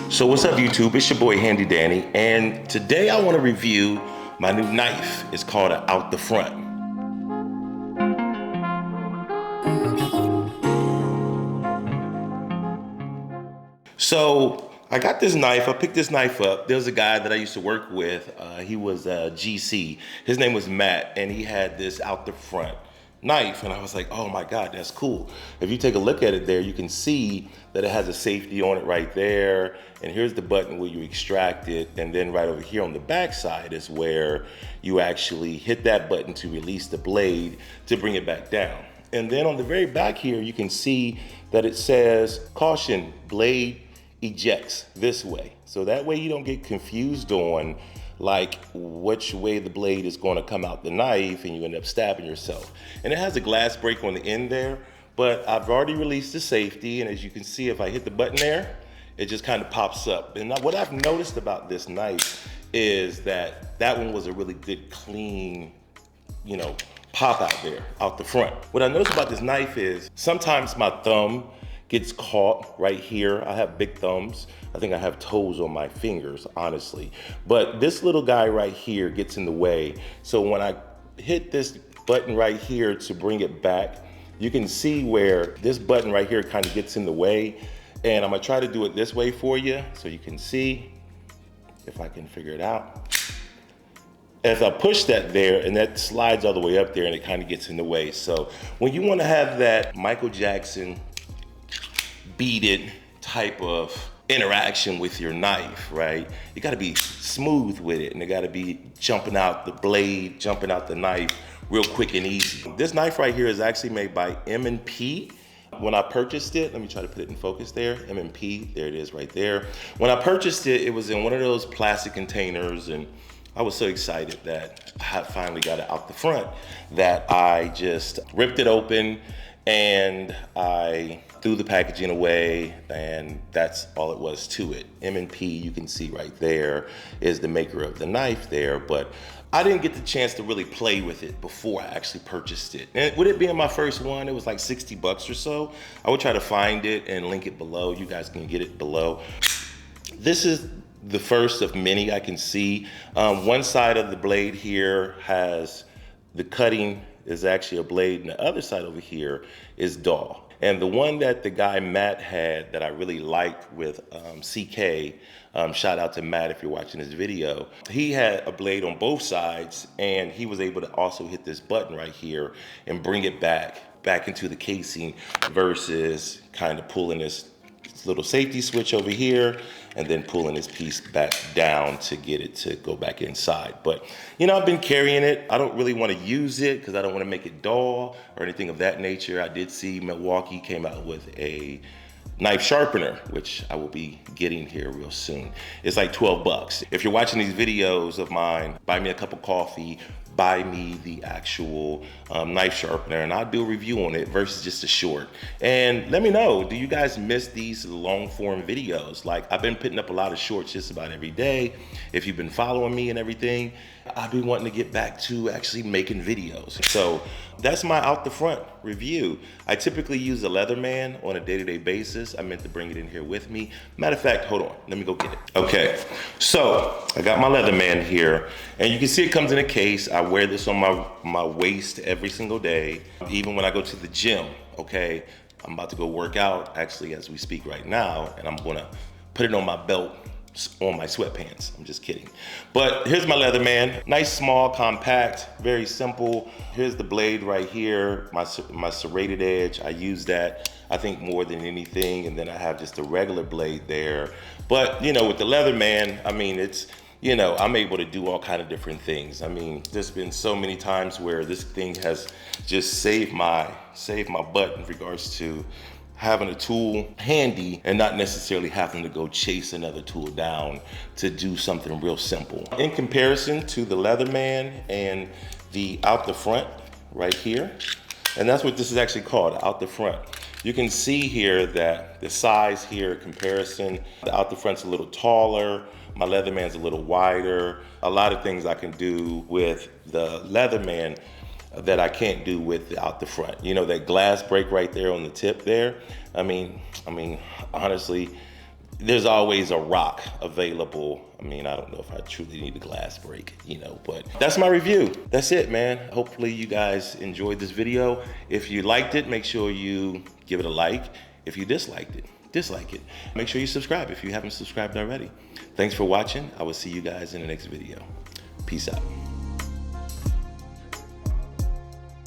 So what's up YouTube, it's your boy Handy Danny, and today I want to review my new knife. It's called an Out the Front. So I got this knife, I picked this knife up. There was a guy that I used to work with, he was GC, his name was Matt, and he had this Out the Front knife, and I was like, oh my God, that's cool. If you take a look at it there, you can see that it has a safety on it right there, and here's the button where you extract it, and then right over here on the back side is where you actually hit that button to release the blade to bring it back down. And then on the very back here, you can see that it says, caution, blade ejects this way. So that way you don't get confused on like which way the blade is going to come out the knife and you end up stabbing yourself. And it has a glass break on the end there, but I've already released the safety, and as you can see, if I hit the button there, it just kind of pops up. And what I've noticed about this knife is that that one was a really good clean, pop out there, out the front. What I noticed about this knife is sometimes my thumb gets caught right here. I have big thumbs. I think I have toes on my fingers, honestly. But this little guy right here gets in the way. So when I hit this button right here to bring it back, you can see where this button right here kind of gets in the way. And I'm gonna try to do it this way for you so you can see if I can figure it out. As I push that there, and that slides all the way up there, and it kind of gets in the way. So when you want to have that Michael Jackson beaded type of interaction with your knife, right? You gotta be smooth with it, and it gotta be jumping out the blade, jumping out the knife real quick and easy. This knife right here is actually made by M&P. When I purchased it, let me try to put it in focus there, M&P, there it is right there. When I purchased it, it was in one of those plastic containers, and I was so excited that I had finally got it out the front that I just ripped it open and I threw the packaging away, and that's all it was to it. M&P, you can see right there, is the maker of the knife there, but I didn't get the chance to really play with it before I actually purchased it. And with it being my first one, it was like 60 bucks or so. I would try to find it and link it below. You guys can get it below. This is the first of many I can see. One side of the blade here has the cutting is actually a blade, and the other side over here is dull. And the one that the guy Matt had that I really liked with CK, shout out to Matt if you're watching this video, he had a blade on both sides, and he was able to also hit this button right here and bring it back into the casing versus kind of pulling this little safety switch over here and then pulling this piece back down to get it to go back inside. But I've been carrying it. I don't really want to use it because I don't want to make it dull or anything of that nature. I did see Milwaukee came out with a knife sharpener, which I will be getting here real soon. It's like 12 bucks. If you're watching these videos of mine, buy me a cup of coffee, buy me the actual knife sharpener, and I'll do a review on it versus just a short. And let me know, do you guys miss these long form videos? Like, I've been putting up a lot of shorts just about every day. If you've been following me and everything, I've been wanting to get back to actually making videos. So that's my out the front review. I typically use a Leatherman on a day-to-day basis. I meant to bring it in here with me. Matter of fact, hold on, let me go get it. Okay, so I got my Leatherman here, and you can see it comes in a case. I wear this on my waist every single day, even when I go to the gym, okay? I'm about to go work out, actually, as we speak right now, and I'm gonna put it on my belt, on my sweatpants. I'm just kidding. But here's my Leatherman. Nice, small, compact, very simple. Here's the blade right here, my serrated edge. I use that, I think, more than anything. And then I have just a regular blade there. But, with the Leatherman, I mean, it's, I'm able to do all kind of different things. I mean, there's been so many times where this thing has just saved my butt in regards to having a tool handy and not necessarily having to go chase another tool down to do something real simple. In comparison to the Leatherman and the Out the Front right here, and that's what this is actually called, Out the Front. You can see here that the size here, comparison, the Out the Front's a little taller, my Leatherman's a little wider. A lot of things I can do with the Leatherman that I can't do with the Out the Front. That glass break right there on the tip there. I mean, honestly, there's always a rock available. I mean, I don't know if I truly need a glass break, you know, but that's my review. That's it, man. Hopefully you guys enjoyed this video. If you liked it, make sure you give it a like. If you disliked it, dislike it. Make sure you subscribe if you haven't subscribed already. Thanks for watching. I will see you guys in the next video. Peace out.